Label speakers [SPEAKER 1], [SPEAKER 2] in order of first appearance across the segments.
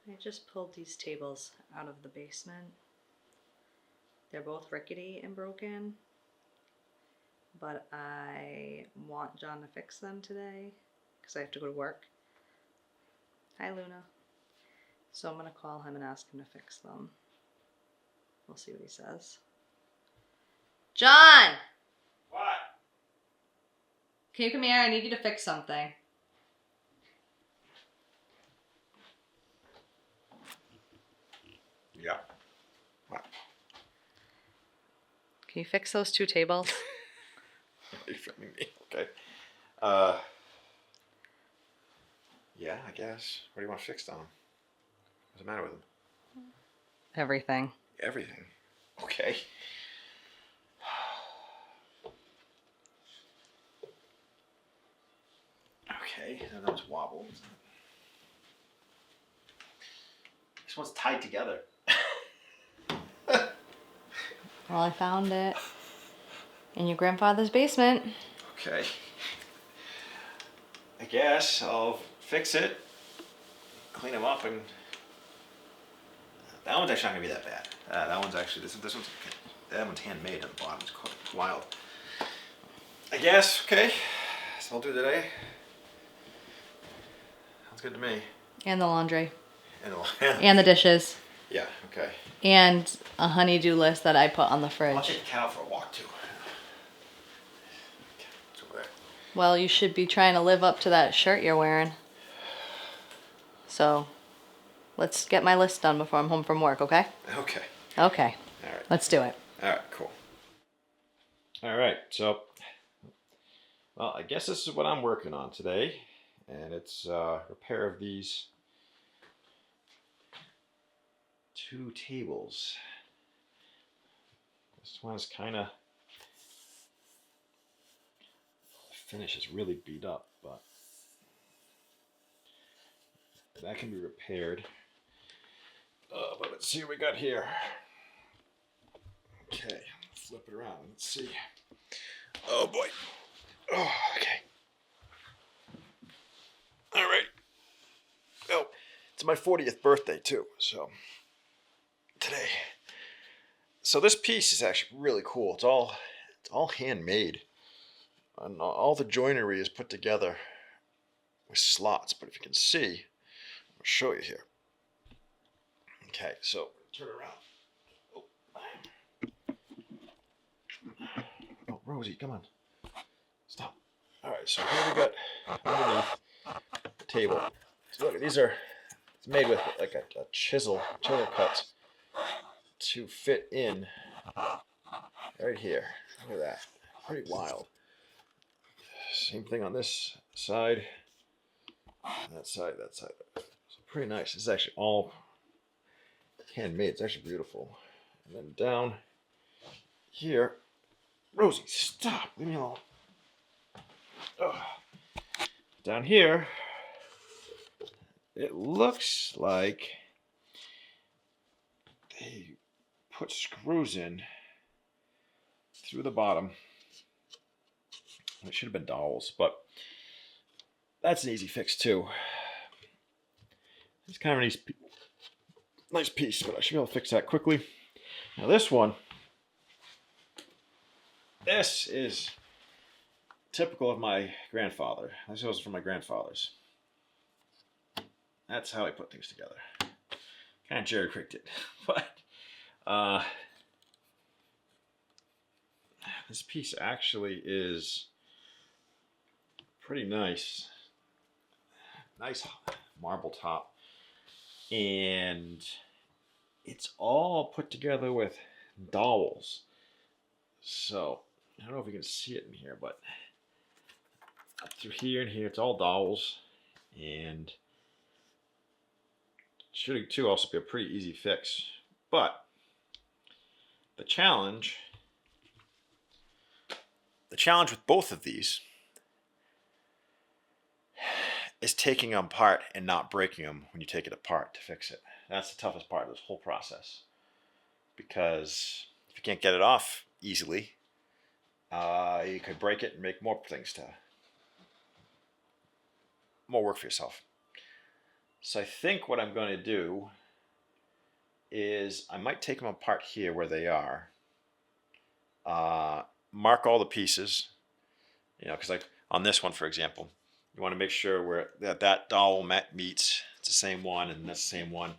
[SPEAKER 1] I just pulled these tables out of the basement. They're both rickety and broken, but I want John to fix them today because I have to go to work. Hi, Luna. So I'm going to call him and ask him to fix them. We'll see what he says. John!
[SPEAKER 2] What?
[SPEAKER 1] Can you come here? I need you to fix something.
[SPEAKER 2] Yeah. What?
[SPEAKER 1] Can you fix those two tables?
[SPEAKER 2] Are you filming me? Okay. Yeah, I guess. What do you want fixed on them? What's the matter with them?
[SPEAKER 1] Everything.
[SPEAKER 2] Everything. Okay. Okay, that was wobble. This one's tied together.
[SPEAKER 1] Well, I found it in your grandfather's basement.
[SPEAKER 2] Okay. I guess I'll fix it, clean them up, and that one's actually not gonna be that bad. That one's actually this one's okay. That one's handmade on the bottom. It's quite wild. I guess. Okay. So I'll do today. Sounds good to me.
[SPEAKER 1] And the laundry.
[SPEAKER 2] And
[SPEAKER 1] And the dishes.
[SPEAKER 2] yeah. Okay.
[SPEAKER 1] And a honey-do list that I put on the fridge.
[SPEAKER 2] I'll take the cat out for a walk too. It's over there.
[SPEAKER 1] Well, you should be trying to live up to that shirt you're wearing. So, let's get my list done before I'm home from work, okay?
[SPEAKER 2] Okay.
[SPEAKER 1] Okay.
[SPEAKER 2] All right.
[SPEAKER 1] Let's do it.
[SPEAKER 2] All right. Cool. All right. So, well, I guess this is what I'm working on today, and it's repair of these two tables. This one is kind of, the finish is really beat up, but that can be repaired. But let's see what we got here. Okay, flip it around. Let's see. Oh boy. Oh, okay. All right. Oh, it's my 40th birthday too, so today. So this piece is actually really cool. It's all handmade, and all the joinery is put together with slots. But if you can see, I'll show you here. Okay, so turn around. Oh, Rosie, come on. Stop. All right, so here we got underneath the table. So look, these are, it's made with like a chisel cuts to fit in right here. Look at that. Pretty wild. Same thing on this side, that side. So pretty nice. This is actually all handmade. It's actually beautiful. And then down here, Rosie, stop. Leave me alone. Ugh. Down here, it looks like they put screws in through the bottom. It should have been dowels, but that's an easy fix too. It's kind of a nice piece, but I should be able to fix that quickly. Now this one, this is typical of my grandfather. This was from my grandfather's. That's how I put things together. Kind of jerry-rigged it, but this piece actually is pretty nice. Nice marble top. And it's all put together with dowels. So, I don't know if you can see it in here, but up through here and here, it's all dowels. And should too also be a pretty easy fix. But the challenge with both of these is taking them apart and not breaking them when you take it apart to fix it. That's the toughest part of this whole process. Because if you can't get it off easily, you could break it and make more things more work for yourself. So I think what I'm going to do is I might take them apart here where they are. Mark all the pieces, because like on this one, for example, you want to make sure where that dowel meets. It's the same one, and that's the same one.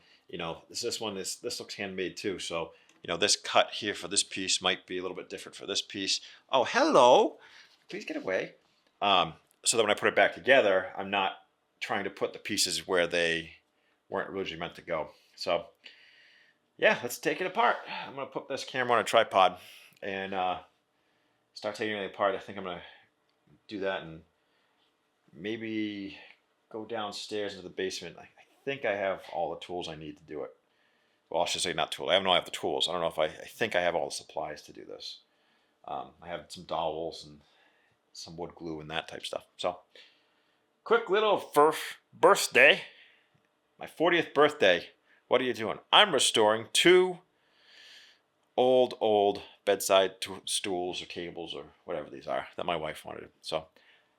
[SPEAKER 2] This one this looks handmade too. So this cut here for this piece might be a little bit different for this piece. Oh, hello! Please get away. So that when I put it back together, I'm not trying to put the pieces where they weren't originally meant to go. So yeah, let's take it apart. I'm gonna put this camera on a tripod and start taking it apart. I think I'm gonna do that and maybe go downstairs into the basement. I think I have all the tools I need to do it. Well, I should say not tools. I don't have the tools. I don't know if I think I have all the supplies to do this. I have some dowels and some wood glue and that type stuff. So, quick little birthday. My 40th birthday. What are you doing? I'm restoring 2 old bedside stools or tables or whatever these are that my wife wanted. So,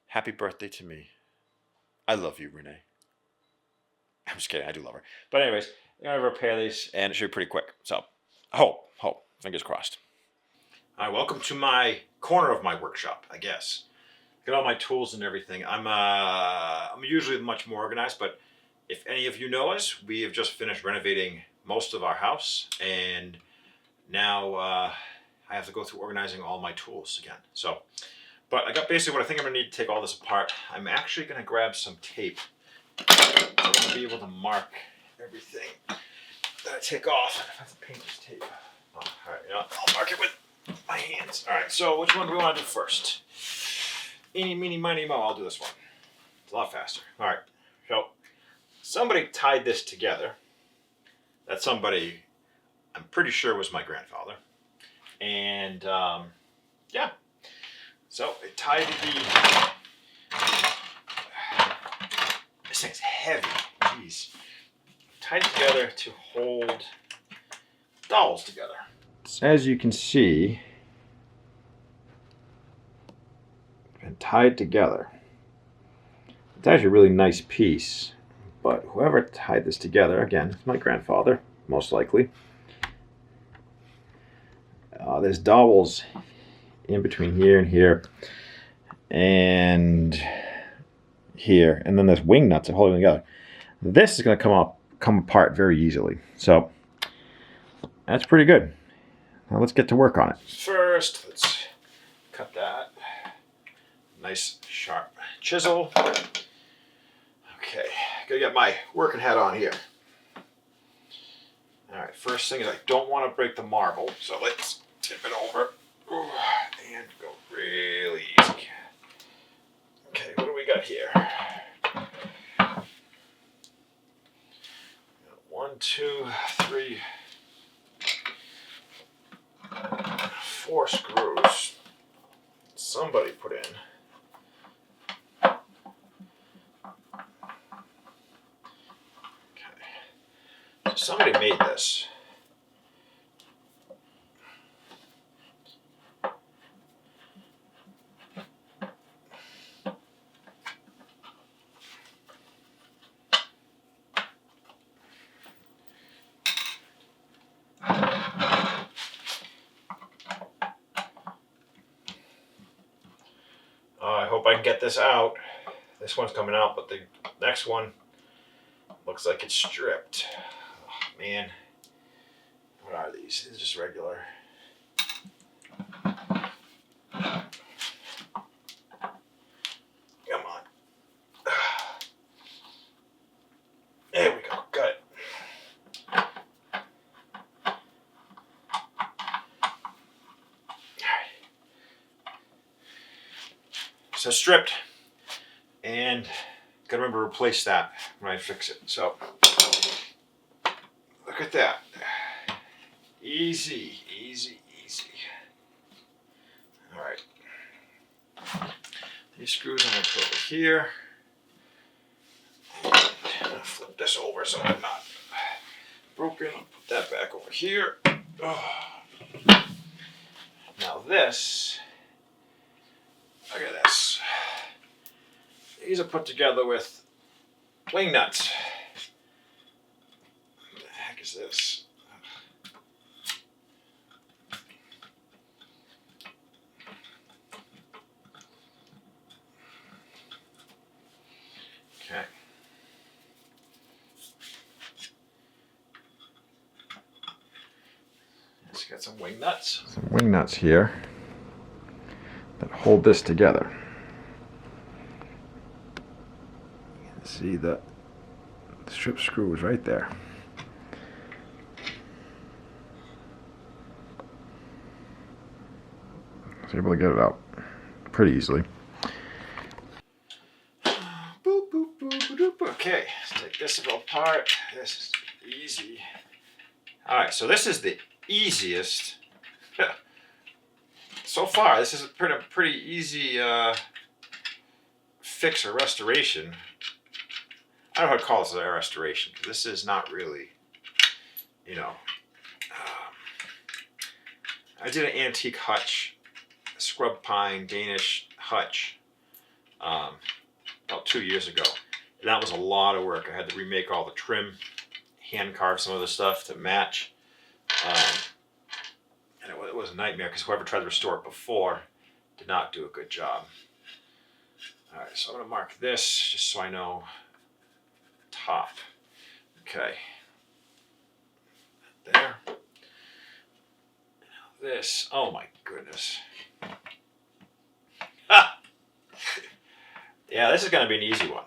[SPEAKER 2] happy birthday to me. I love you, Renee. I'm just kidding. I do love her. But anyways, I'm going to repair these and it should be pretty quick. So, hope. Fingers crossed. All right, welcome to my corner of my workshop, I guess. Got all my tools and everything. I'm usually much more organized, but if any of you know us, we have just finished renovating most of our house, and now I have to go through organizing all my tools again. So, but I got basically what I think I'm gonna need to take all this apart. I'm actually gonna grab some tape, so I'm gonna be able to mark everything that I take off. I have to paint this tape. Oh, all right, I'll mark it with my hands. All right, so which one do we want to do first? Eeny, meeny, miny, moe. I'll do this one. It's a lot faster. All right, so somebody tied this together. That somebody, I'm pretty sure, was my grandfather. And yeah, so it tied this thing's heavy. Jeez. Tied it together to hold dowels together. As you can see, and tied together. It's actually a really nice piece, but whoever tied this together, again, it's my grandfather, most likely. There's dowels in between here and here, and here, and then there's wing nuts that hold it together. This is going to come apart very easily, so that's pretty good. Now let's get to work on it. First, let's cut that. Nice sharp chisel. Okay, gotta get my working hat on here. All right, first thing is I don't want to break the marble, so let's tip it over and go really easy. Okay, what do we got here? 1, 2, 3, 4 screws. Somebody put in. Somebody made this. I hope I can get this out. This one's coming out, but the next one looks like it's stripped. Man, what are these? These are just regular. Come on. There we go. Got it. Alright. So stripped. And gotta remember to replace that when I fix it. So look at that. Easy, easy, easy. All right. These screws I'm going to put over here. And I'm going to flip this over so I'm not broken. I'll put that back over here. Oh. Now this, look at this. These are put together with wing nuts. is this? Okay. It's got some wing nuts. Some wing nuts here that hold this together. You can see the strip screw is right there. I was able to get it out pretty easily. Boop, boop, boop, boop, boop. Okay, let's take this apart. This is easy. All right, so this is the easiest. So far, this is a pretty easy fix or restoration. I don't know how to call this a restoration, because this is not really, you know. I did an antique hutch, scrub pine Danish hutch, about 2 years ago. And that was a lot of work. I had to remake all the trim, hand carve some of the stuff to match. And it was a nightmare because whoever tried to restore it before did not do a good job. All right, so I'm gonna mark this just so I know top. Okay. There. This, oh my goodness. Ha! Yeah, this is gonna be an easy one.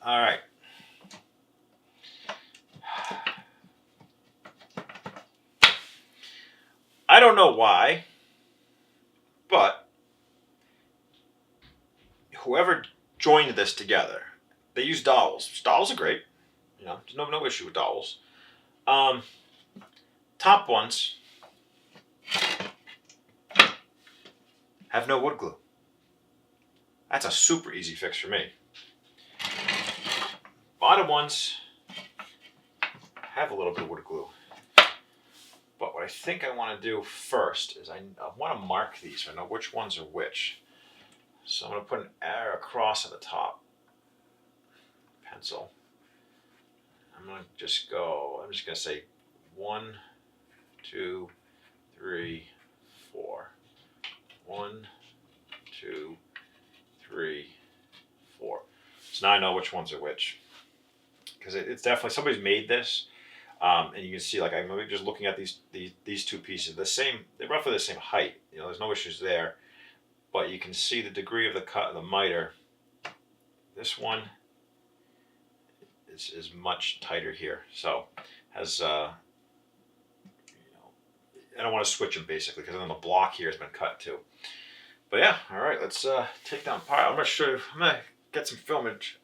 [SPEAKER 2] All right. I don't know why, but whoever joined this together, they use dowels. Dowels are great. You know, there's no issue with dowels. Top ones have no wood glue. That's a super easy fix for me. Bottom ones have a little bit of wood glue. But what I think I want to do first is I want to mark these so I know which ones are which. So I'm going to put an arrow across at the top. Pencil. I'm going to just go, I'm just going to say 1, 2, 3, 4. 1, 2, 3, 4. So now I know which ones are which. Because it's definitely, somebody's made this. And you can see, like, I'm just looking at these two pieces. They're roughly the same height. You know, there's no issues there. But you can see the degree of the cut of the miter. This one is much tighter here. So has you know, I don't want to switch them basically because then the block here has been cut too. But yeah, all right, let's take down part. I'm gonna get some filmage.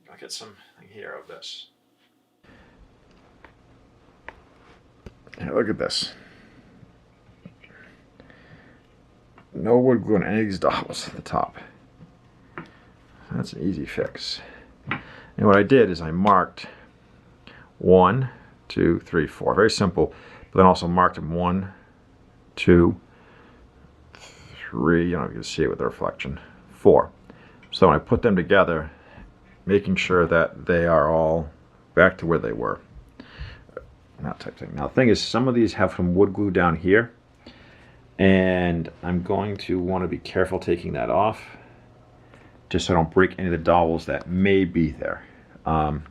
[SPEAKER 2] I'll get something here of this. Yeah, look at this. No wood glue on any of these dowels at the top. That's an easy fix. And what I did is I marked 1, 2, 3, 4. Very simple. But then also marked them 1, 2, 3. I don't know if you can see it with the reflection. 4. So when I put them together, making sure that they are all back to where they were. That type thing. Now the thing is, some of these have some wood glue down here. And I'm going to want to be careful taking that off, just so I don't break any of the dowels that may be there. Because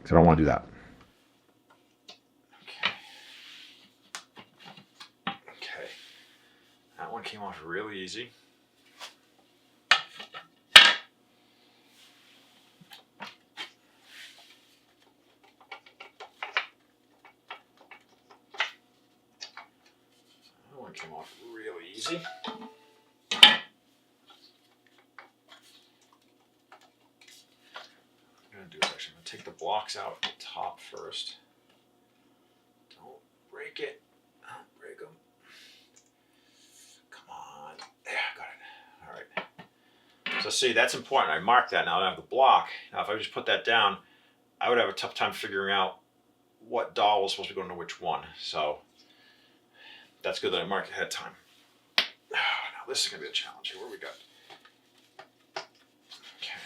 [SPEAKER 2] I don't want to do that. Okay. That one came off really easy. That one came off really easy. Take the blocks out at the top first. Don't break it. Don't break them. Come on. There, got it. All right. So see, that's important. I marked that now. I have the block. Now, if I just put that down, I would have a tough time figuring out what dowel was supposed to go into which one. So that's good that I marked it ahead of time. Now this is going to be a challenge here. What do we got? Okay.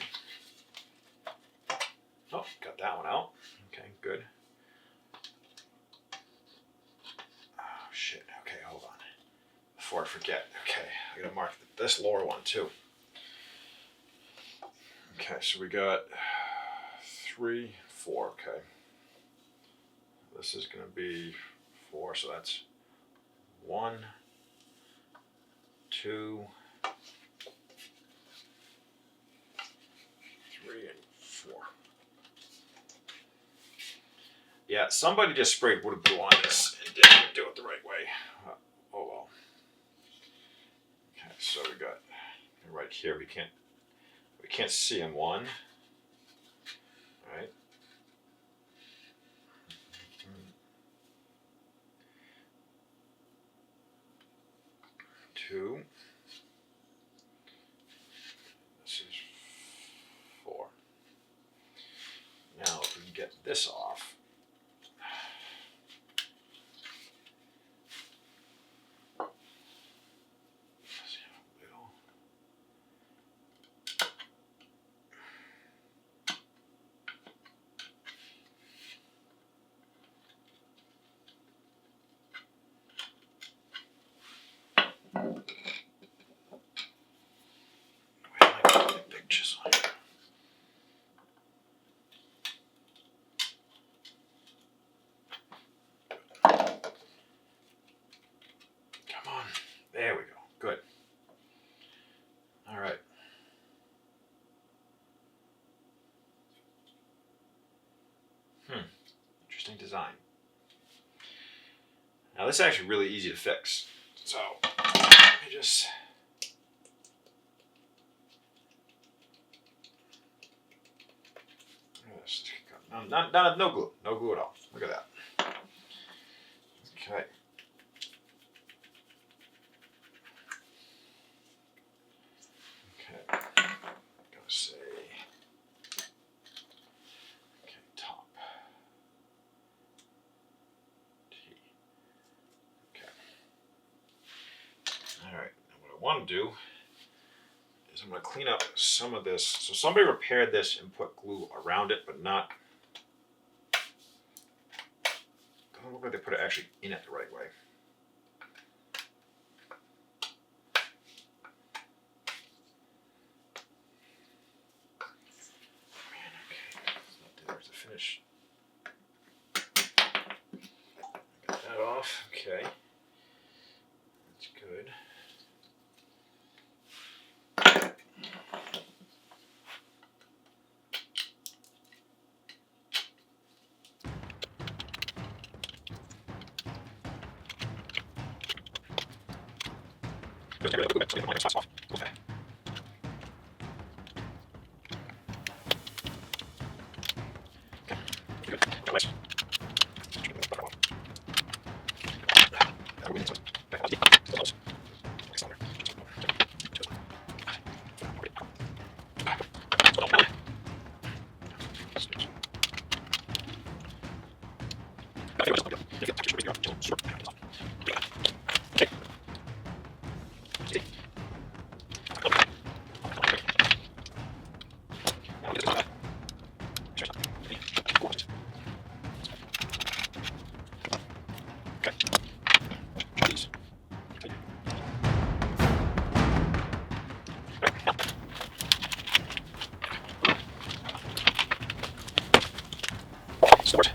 [SPEAKER 2] this lower one too. Okay, so we got 3, 4. Okay, this is going to be 4, so that's 1, 2, 3, and 4. Yeah, somebody just sprayed wood glue on this and didn't do it the right way. Oh well. Okay, so we got right here. We can't see in 1. Right. 2. This is 4. Now, if we can get this off. Big chisel here. Come on. There we go. Good. All right. Interesting design. Now this is actually really easy to fix. So let me just no glue. No glue at all. Look at that. Okay. Okay. Gonna say top. T. Okay. All right. Now what I want to do is I'm going to clean up some of this. So somebody repaired this and put glue around it, but not. Doesn't look like they put it actually in it the right way. Man, okay. There's the finish. Got that off. Okay. That's good. Okay. Start.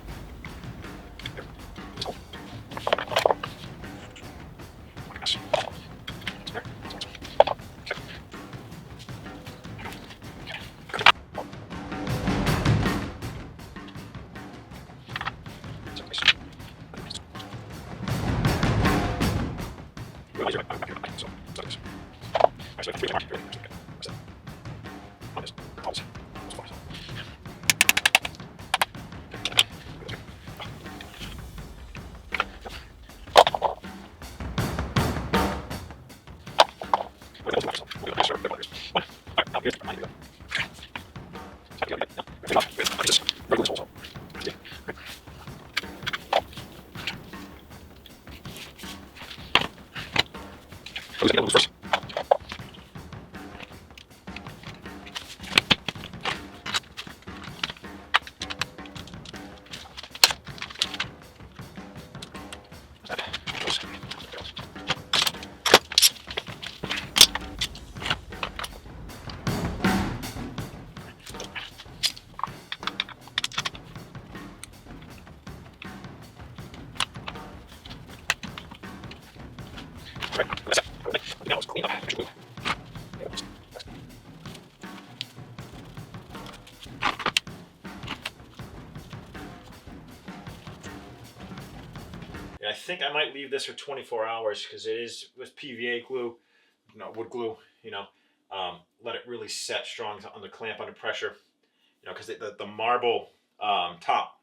[SPEAKER 2] And I think I might leave this for 24 hours because it is with PVA glue, wood glue. Let it really set strong on the clamp under pressure. Because the marble top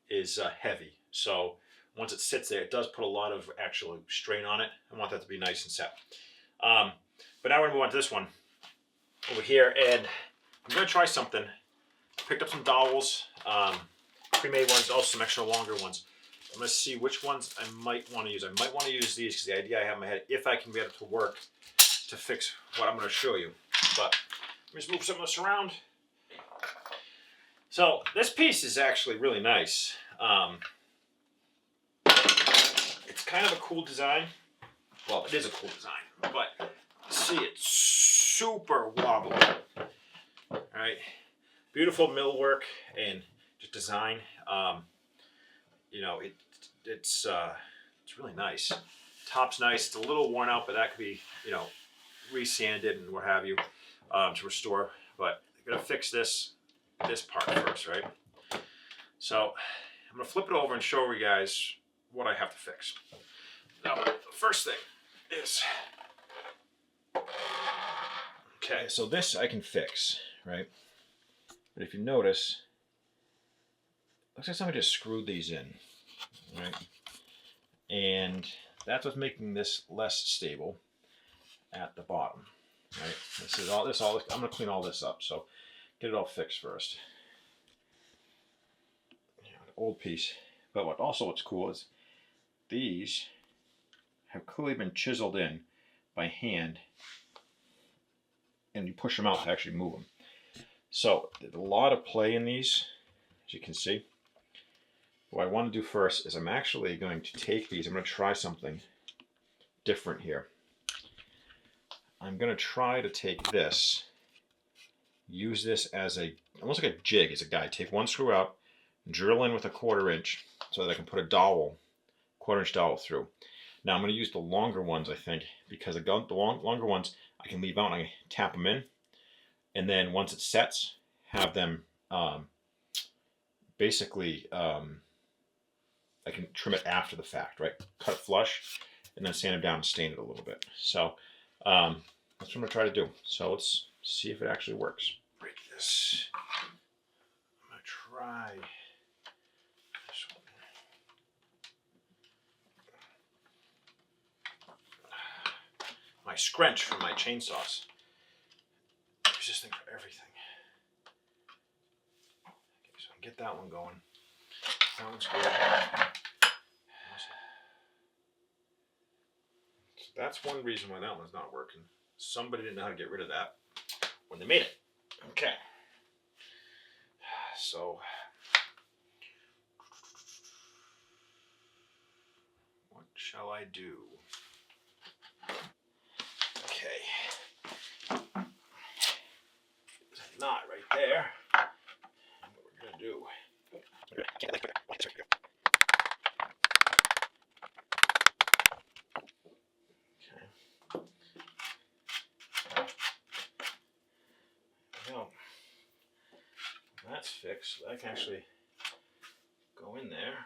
[SPEAKER 2] is heavy, so once it sits there, it does put a lot of actual strain on it. I want that to be nice and set. But now we're gonna move on to this one over here, and I'm gonna try something. Picked up some dowels, pre-made ones, also some extra longer ones. I'm gonna see which ones I might want to use. I might want to use these because the idea I have in my head, if I can get it to work, to fix what I'm gonna show you. But let me just move some of this around. So this piece is actually really nice. It's kind of a cool design. Well, it is a cool design, but see, it's super wobbly. All right, beautiful millwork and just design. It's really nice. Top's nice. It's a little worn out, but that could be re-sanded and what have you to restore. But I'm gonna fix this part first, right? So I'm gonna flip it over and show you guys what I have to fix. Now, the first thing is, okay, so this I can fix, right? But if you notice, looks like somebody just screwed these in, right? And that's what's making this less stable at the bottom, right? This is all. I'm gonna clean all this up, so get it all fixed first. Old piece. But what's cool is these have clearly been chiseled in by hand, and you push them out to actually move them. So there's a lot of play in these, as you can see. What I want to do first is I'm actually going to take these. I'm going to try something different here. I'm going to try to take this, use this as almost like a jig as a guide. Take one screw out, drill in with a 1/4 inch so that I can put a dowel, 1/4 inch dowel through. Now I'm going to use the longer ones, I think, because the longer ones I can leave out and I can tap them in, and then once it sets, have them basically I can trim it after the fact, right? Cut it flush and then sand it down and stain it a little bit. So that's what I'm going to try to do. So let's see if it actually works. Break this. I'm going to try this one. My scrunch from my chainsaws. Use this thing for everything. Okay, so I get that one going. That one's good. So that's one reason why that one's not working. Somebody didn't know how to get rid of that when they made it. Okay. So what shall I do? Okay. There's a knot right there. And what we're gonna do. That's fixed. So I can actually go in there.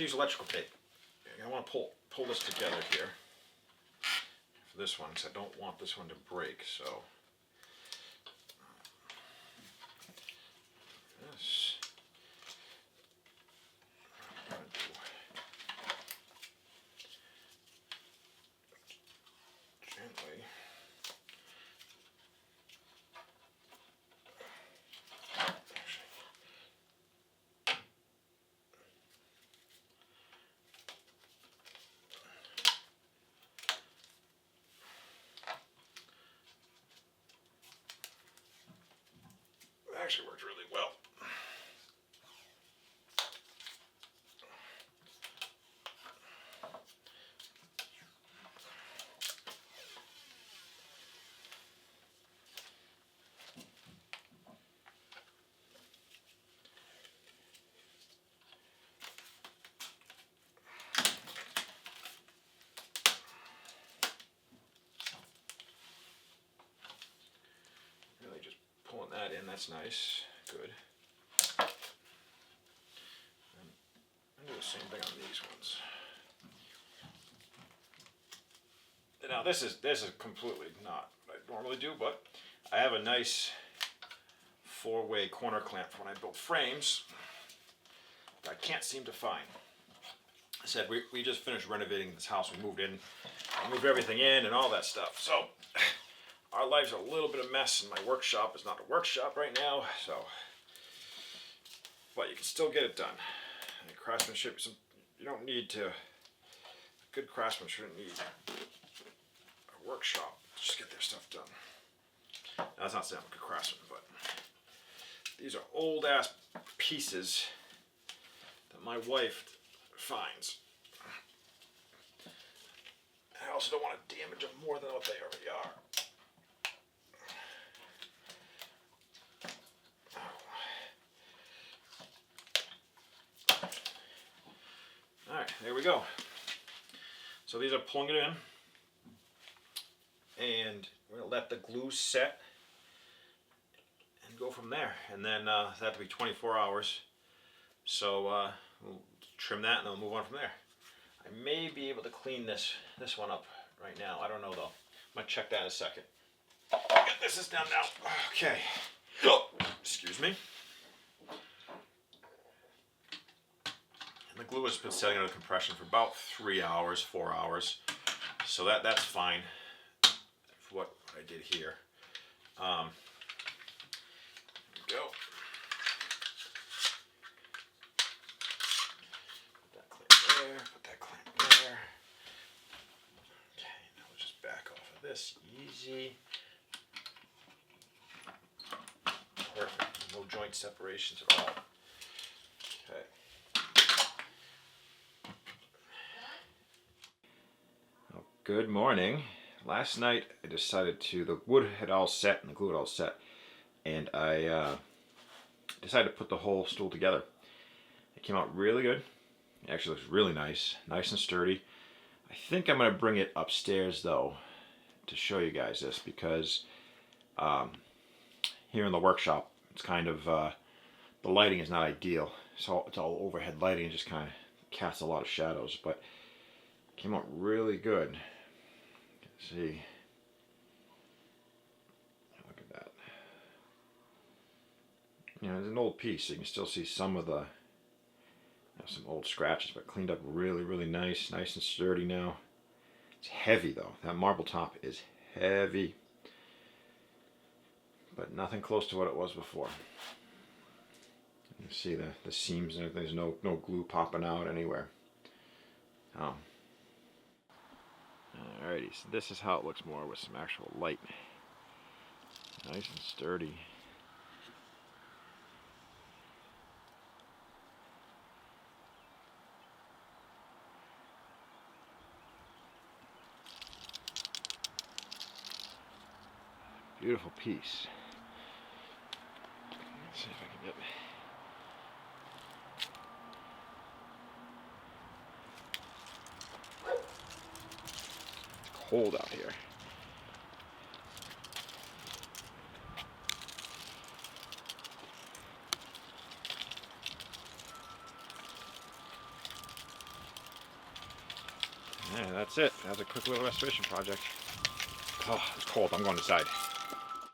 [SPEAKER 2] use electrical tape. I want to pull this together here for this one, because I don't want this one to break. So this. I'm gonna do gently. Actually worked really well. Really just pulling that in, that's nice, good. And do the same thing on these ones. Now this is completely not what I normally do, but I have a nice 4-way corner clamp for when I build frames that I can't seem to find. I said we just finished renovating this house. We moved in, moved everything in and all that stuff. So our lives are a little bit of a mess, and my workshop is not a workshop right now. So, but you can still get it done. And craftsmanship, you don't need to. A good craftsman shouldn't need a workshop to just get their stuff done. Now, that's not saying I'm a good craftsman, but these are old ass pieces that my wife finds. I also don't want to damage them more than what they already are. Alright, there we go. So these are pulling it in. And we're going to let the glue set and go from there. And then that'll be 24 hours. So we'll trim that and then we'll move on from there. I may be able to clean this one up right now. I don't know though. I'm going to check that in a second. This is down now. Okay. Excuse me. The glue has been setting under compression for about 3 hours, 4 hours, so that's fine for what I did here. There we go. Put that clamp there, put that clamp there. Okay, now we'll just back off of this, easy. Perfect, no joint separations at all. Okay. Good morning. Last night I decided the wood had all set and the glue had all set, and I decided to put the whole stool together. It came out really good. It actually looks really nice and sturdy. I think I'm going to bring it upstairs though to show you guys this, because here in the workshop it's kind of the lighting is not ideal. So it's all overhead lighting and just kind of casts a lot of shadows, but it came out really good. See, look at that. You know, it's an old piece, so you can still see some of the, some old scratches, but cleaned up really nice and sturdy now. It's heavy though. That marble top is heavy, but nothing close to what it was before. You can see the seams and everything. There's no glue popping out anywhere. Alrighty, so this is how it looks more with some actual light. Nice and sturdy. Beautiful piece. Let's see if I can get... Cold out here. And that's it. That was a quick little restoration project. Oh, it's cold. I'm going inside.